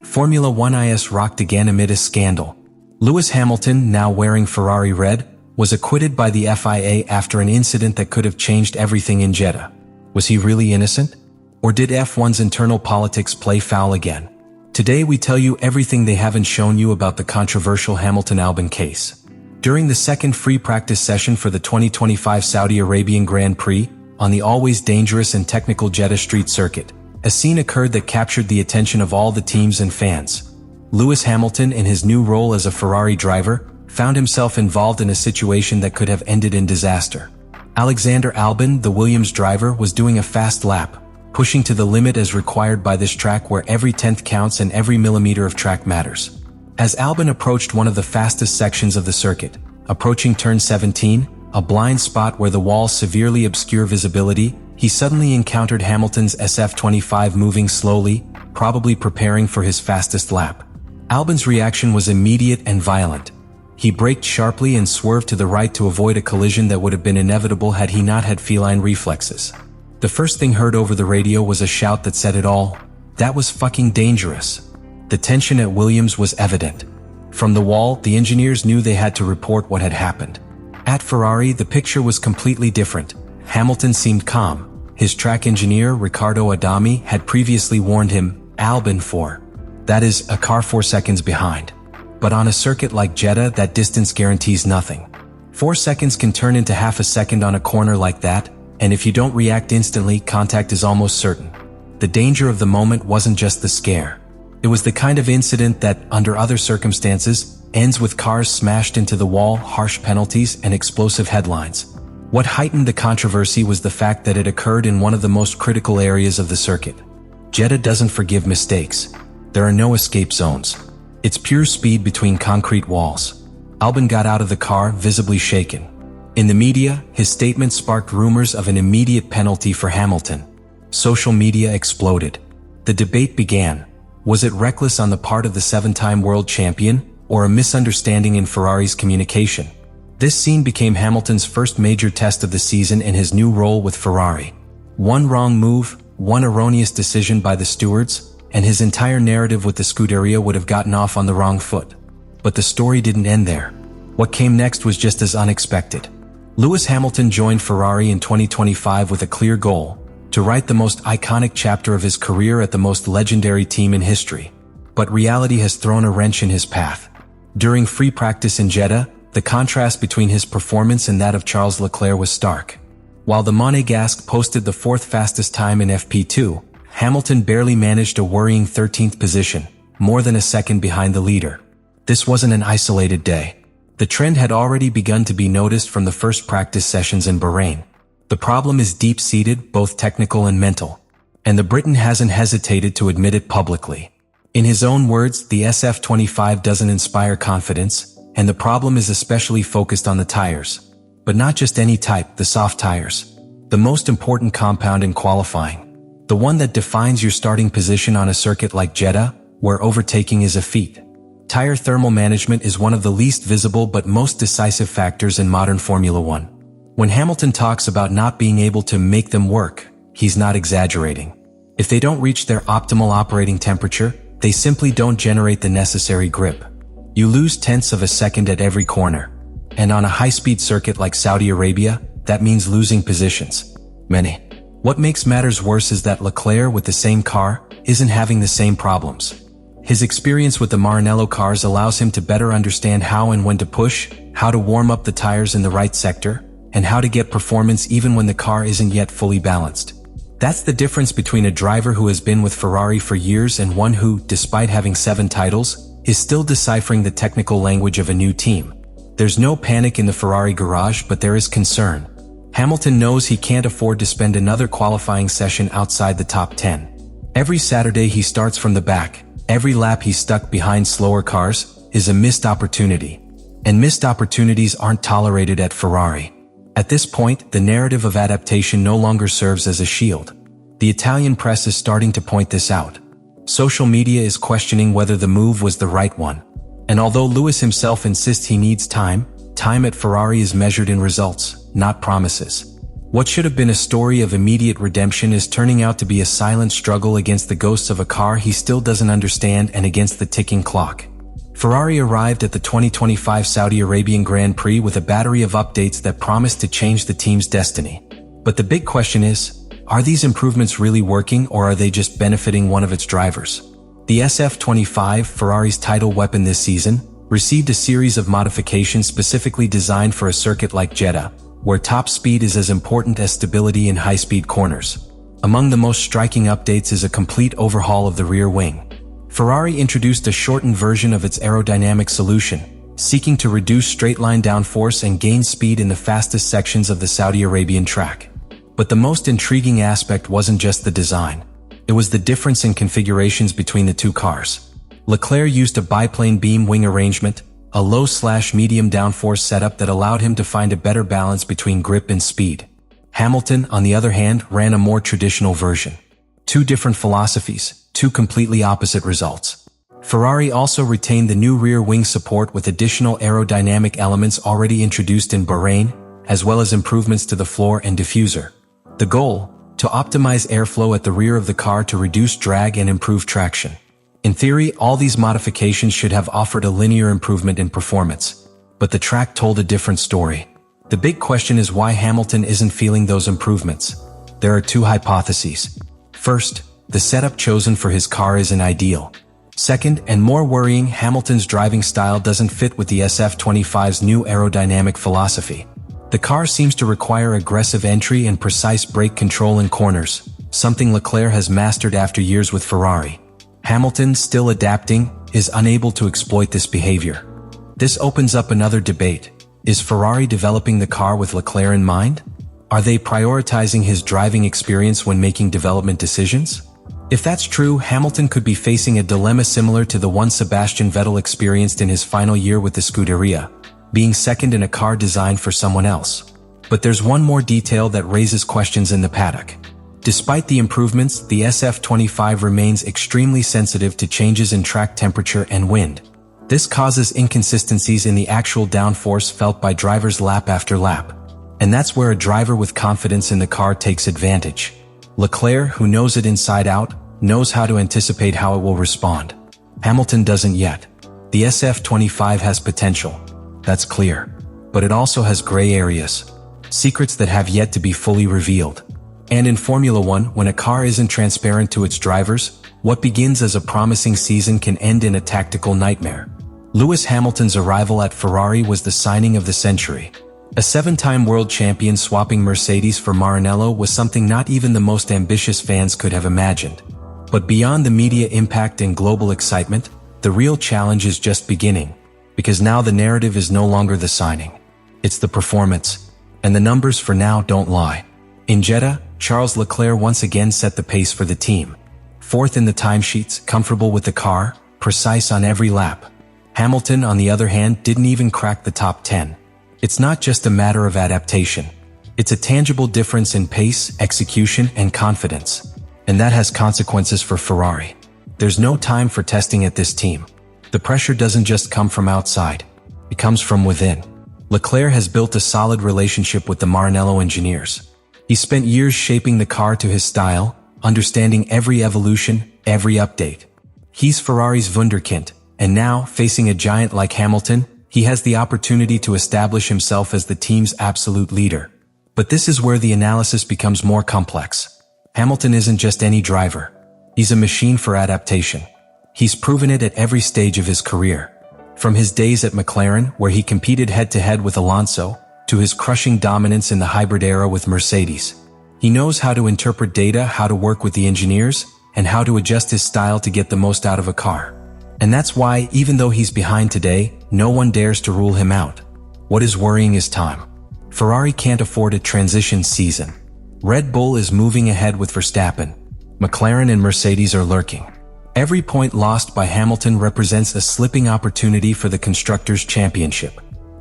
Formula One is rocked again amid a scandal. Lewis Hamilton, now wearing Ferrari red, was acquitted by the FIA after an incident that could have changed everything in Jeddah. Was he really innocent? Or did F1's internal politics play foul again? Today we tell you everything they haven't shown you about the controversial Hamilton-Albon case. During the second free practice session for the 2025 Saudi Arabian Grand Prix, on the always dangerous and technical Jeddah street circuit, a scene occurred that captured the attention of all the teams and fans. Lewis Hamilton, in his new role as a Ferrari driver, found himself involved in a situation that could have ended in disaster. Alex Albon, the Williams driver, was doing a fast lap, pushing to the limit as required by this track where every tenth counts and every millimeter of track matters. As Albon approached one of the fastest sections of the circuit, approaching turn 17, a blind spot where the walls severely obscure visibility, he suddenly encountered Hamilton's SF25 moving slowly, probably preparing for his fastest lap. Albon's reaction was immediate and violent. He braked sharply and swerved to the right to avoid a collision that would have been inevitable had he not had feline reflexes. The first thing heard over the radio was a shout that said it all. That was fucking dangerous. The tension at Williams was evident. From the wall, the engineers knew they had to report what had happened. At Ferrari, the picture was completely different. Hamilton seemed calm. His track engineer, Riccardo Adami, had previously warned him, Albon 4. That is, a car 4 seconds behind. But on a circuit like Jeddah, that distance guarantees nothing. 4 seconds can turn into half a second on a corner like that, and if you don't react instantly, contact is almost certain. The danger of the moment wasn't just the scare. It was the kind of incident that, under other circumstances, ends with cars smashed into the wall, harsh penalties, and explosive headlines. What heightened the controversy was the fact that it occurred in one of the most critical areas of the circuit. Jeddah doesn't forgive mistakes. There are no escape zones. It's pure speed between concrete walls. Albon got out of the car, visibly shaken. In the media, his statement sparked rumors of an immediate penalty for Hamilton. Social media exploded. The debate began. Was it reckless on the part of the 7-time world champion, or a misunderstanding in Ferrari's communication? This scene became Hamilton's first major test of the season in his new role with Ferrari. One wrong move, one erroneous decision by the stewards, and his entire narrative with the Scuderia would have gotten off on the wrong foot. But the story didn't end there. What came next was just as unexpected. Lewis Hamilton joined Ferrari in 2025 with a clear goal: to write the most iconic chapter of his career at the most legendary team in history. But reality has thrown a wrench in his path. During free practice in Jeddah, the contrast between his performance and that of Charles Leclerc was stark. While the Monegasque posted the 4th fastest time in FP2, Hamilton barely managed a worrying 13th position, more than a second behind the leader. This wasn't an isolated day. The trend had already begun to be noticed from the first practice sessions in Bahrain. The problem is deep-seated, both technical and mental. And the Briton hasn't hesitated to admit it publicly. In his own words, the SF25 doesn't inspire confidence, and the problem is especially focused on the tires. But not just any type, the soft tires. The most important compound in qualifying. The one that defines your starting position on a circuit like Jeddah, where overtaking is a feat. Tire thermal management is one of the least visible but most decisive factors in modern Formula One. When Hamilton talks about not being able to make them work, he's not exaggerating. If they don't reach their optimal operating temperature, they simply don't generate the necessary grip. You lose tenths of a second at every corner. And on a high-speed circuit like Saudi Arabia, that means losing positions. Many. What makes matters worse is that Leclerc, with the same car, isn't having the same problems. His experience with the Maranello cars allows him to better understand how and when to push, how to warm up the tires in the right sector, and how to get performance even when the car isn't yet fully balanced. That's the difference between a driver who has been with Ferrari for years and one who, despite having 7 titles, is still deciphering the technical language of a new team. There's no panic in the Ferrari garage, but there is concern. Hamilton knows he can't afford to spend another qualifying session outside the top 10. Every Saturday he starts from the back. Every lap he's stuck behind slower cars is a missed opportunity. And missed opportunities aren't tolerated at Ferrari. At this point, the narrative of adaptation no longer serves as a shield. The Italian press is starting to point this out. Social media is questioning whether the move was the right one. And although Lewis himself insists he needs time at Ferrari is measured in results, not promises. What should have been a story of immediate redemption is turning out to be a silent struggle against the ghosts of a car he still doesn't understand and against the ticking clock. Ferrari arrived at the 2025 Saudi Arabian Grand Prix with a battery of updates that promised to change the team's destiny. But the big question is, are these improvements really working, or are they just benefiting one of its drivers? The SF25, Ferrari's title weapon this season, received a series of modifications specifically designed for a circuit like Jeddah, where top speed is as important as stability in high-speed corners. Among the most striking updates is a complete overhaul of the rear wing. Ferrari introduced a shortened version of its aerodynamic solution, seeking to reduce straight-line downforce and gain speed in the fastest sections of the Saudi Arabian track. But the most intriguing aspect wasn't just the design. It was the difference in configurations between the two cars. Leclerc used a biplane beam wing arrangement, a low/medium downforce setup that allowed him to find a better balance between grip and speed. Hamilton, on the other hand, ran a more traditional version. Two different philosophies, two completely opposite results. Ferrari also retained the new rear wing support with additional aerodynamic elements already introduced in Bahrain, as well as improvements to the floor and diffuser. The goal? To optimize airflow at the rear of the car to reduce drag and improve traction. In theory, all these modifications should have offered a linear improvement in performance. But the track told a different story. The big question is why Hamilton isn't feeling those improvements. There are two hypotheses. First, the setup chosen for his car isn't ideal. Second, and more worrying, Hamilton's driving style doesn't fit with the SF25's new aerodynamic philosophy. The car seems to require aggressive entry and precise brake control in corners, something Leclerc has mastered after years with Ferrari. Hamilton, still adapting, is unable to exploit this behavior. This opens up another debate. Is Ferrari developing the car with Leclerc in mind? Are they prioritizing his driving experience when making development decisions? If that's true, Hamilton could be facing a dilemma similar to the one Sebastian Vettel experienced in his final year with the Scuderia, being second in a car designed for someone else. But there's one more detail that raises questions in the paddock. Despite the improvements, the SF25 remains extremely sensitive to changes in track temperature and wind. This causes inconsistencies in the actual downforce felt by drivers lap after lap. And that's where a driver with confidence in the car takes advantage. Leclerc, who knows it inside out, knows how to anticipate how it will respond. Hamilton doesn't yet. The SF25 has potential. That's clear. But it also has gray areas. Secrets that have yet to be fully revealed. And in Formula One, when a car isn't transparent to its drivers, what begins as a promising season can end in a tactical nightmare. Lewis Hamilton's arrival at Ferrari was the signing of the century. A 7-time world champion swapping Mercedes for Maranello was something not even the most ambitious fans could have imagined. But beyond the media impact and global excitement, the real challenge is just beginning. Because now the narrative is no longer the signing. It's the performance. And the numbers for now don't lie. In Jeddah, Charles Leclerc once again set the pace for the team. Fourth in the timesheets, comfortable with the car, precise on every lap. Hamilton, on the other hand, didn't even crack the top 10. It's not just a matter of adaptation. It's a tangible difference in pace, execution, and confidence. And that has consequences for Ferrari. There's no time for testing at this team. The pressure doesn't just come from outside. It comes from within. Leclerc has built a solid relationship with the Maranello engineers. He spent years shaping the car to his style, understanding every evolution, every update. He's Ferrari's wunderkind, and now, facing a giant like Hamilton, he has the opportunity to establish himself as the team's absolute leader. But this is where the analysis becomes more complex. Hamilton isn't just any driver. He's a machine for adaptation. He's proven it at every stage of his career. From his days at McLaren, where he competed head-to-head with Alonso, to his crushing dominance in the hybrid era with Mercedes. He knows how to interpret data, how to work with the engineers, and how to adjust his style to get the most out of a car. And that's why, even though he's behind today, no one dares to rule him out. What is worrying is time. Ferrari can't afford a transition season. Red Bull is moving ahead with Verstappen. McLaren and Mercedes are lurking. Every point lost by Hamilton represents a slipping opportunity for the Constructors' Championship.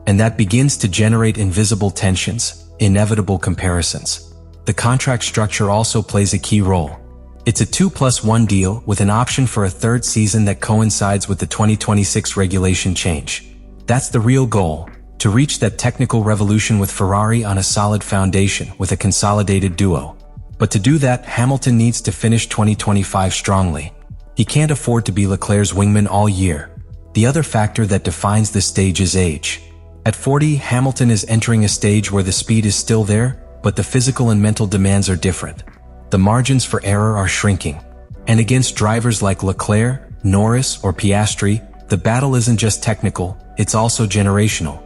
And that begins to generate invisible tensions, inevitable comparisons. The contract structure also plays a key role. It's a 2+1 deal with an option for a third season that coincides with the 2026 regulation change. That's the real goal, to reach that technical revolution with Ferrari on a solid foundation with a consolidated duo. But to do that, Hamilton needs to finish 2025 strongly. He can't afford to be Leclerc's wingman all year. The other factor that defines this stage is age. At 40, Hamilton is entering a stage where the speed is still there, but the physical and mental demands are different. The margins for error are shrinking. And against drivers like Leclerc, Norris, or Piastri, the battle isn't just technical, it's also generational.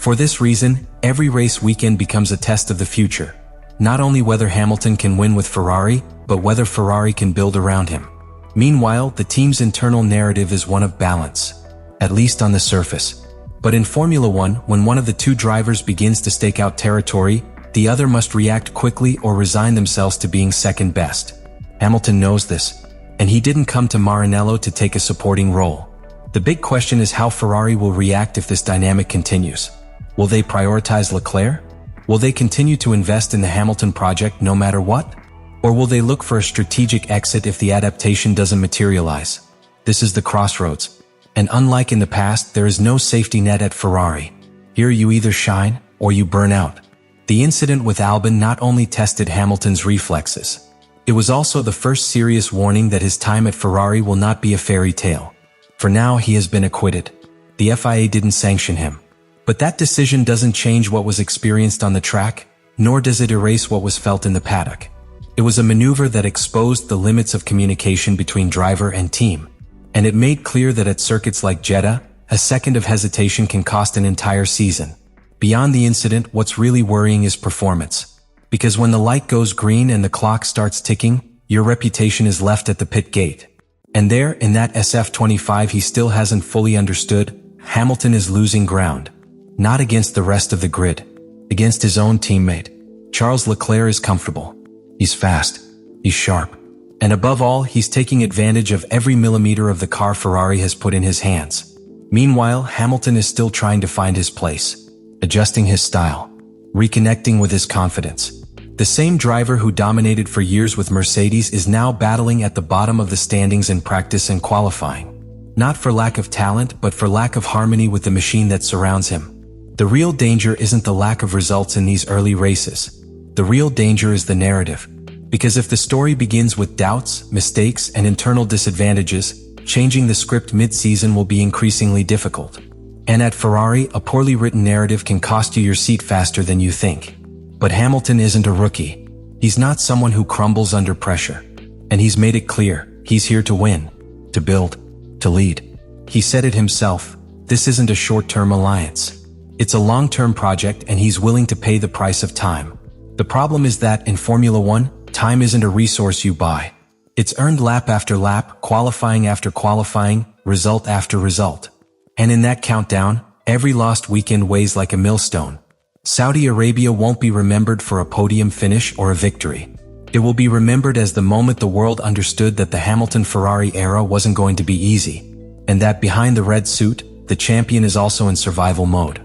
For this reason, every race weekend becomes a test of the future. Not only whether Hamilton can win with Ferrari, but whether Ferrari can build around him. Meanwhile, the team's internal narrative is one of balance, at least on the surface. But in Formula One, when one of the two drivers begins to stake out territory, the other must react quickly or resign themselves to being second best. Hamilton knows this, and he didn't come to Maranello to take a supporting role. The big question is how Ferrari will react if this dynamic continues. Will they prioritize Leclerc? Will they continue to invest in the Hamilton project no matter what? Or will they look for a strategic exit if the adaptation doesn't materialize? This is the crossroads. And unlike in the past, there is no safety net at Ferrari. Here you either shine or you burn out. The incident with Albon not only tested Hamilton's reflexes, it was also the first serious warning that his time at Ferrari will not be a fairy tale. For now, he has been acquitted. The FIA didn't sanction him. But that decision doesn't change what was experienced on the track, nor does it erase what was felt in the paddock. It was a maneuver that exposed the limits of communication between driver and team. And it made clear that at circuits like Jeddah, a second of hesitation can cost an entire season. Beyond the incident, what's really worrying is performance. Because when the light goes green and the clock starts ticking, your reputation is left at the pit gate. And there, in that SF25 he still hasn't fully understood, Hamilton is losing ground. Not against the rest of the grid, against his own teammate. Charles Leclerc is comfortable. He's fast. He's sharp. And above all, he's taking advantage of every millimeter of the car Ferrari has put in his hands. Meanwhile, Hamilton is still trying to find his place, adjusting his style, reconnecting with his confidence. The same driver who dominated for years with Mercedes is now battling at the bottom of the standings in practice and qualifying. Not for lack of talent, but for lack of harmony with the machine that surrounds him. The real danger isn't the lack of results in these early races. The real danger is the narrative. Because if the story begins with doubts, mistakes, and internal disadvantages, changing the script mid-season will be increasingly difficult. And at Ferrari, a poorly written narrative can cost you your seat faster than you think. But Hamilton isn't a rookie. He's not someone who crumbles under pressure. And he's made it clear, he's here to win, to build, to lead. He said it himself, this isn't a short-term alliance. It's a long-term project and he's willing to pay the price of time. The problem is that in Formula One, time isn't a resource you buy. It's earned lap after lap, qualifying after qualifying, result after result. And in that countdown, every lost weekend weighs like a millstone. Saudi Arabia won't be remembered for a podium finish or a victory. It will be remembered as the moment the world understood that the Hamilton-Ferrari era wasn't going to be easy, and that behind the red suit, the champion is also in survival mode.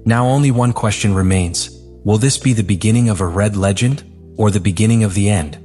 Now only one question remains. Will this be the beginning of a red legend, or the beginning of the end?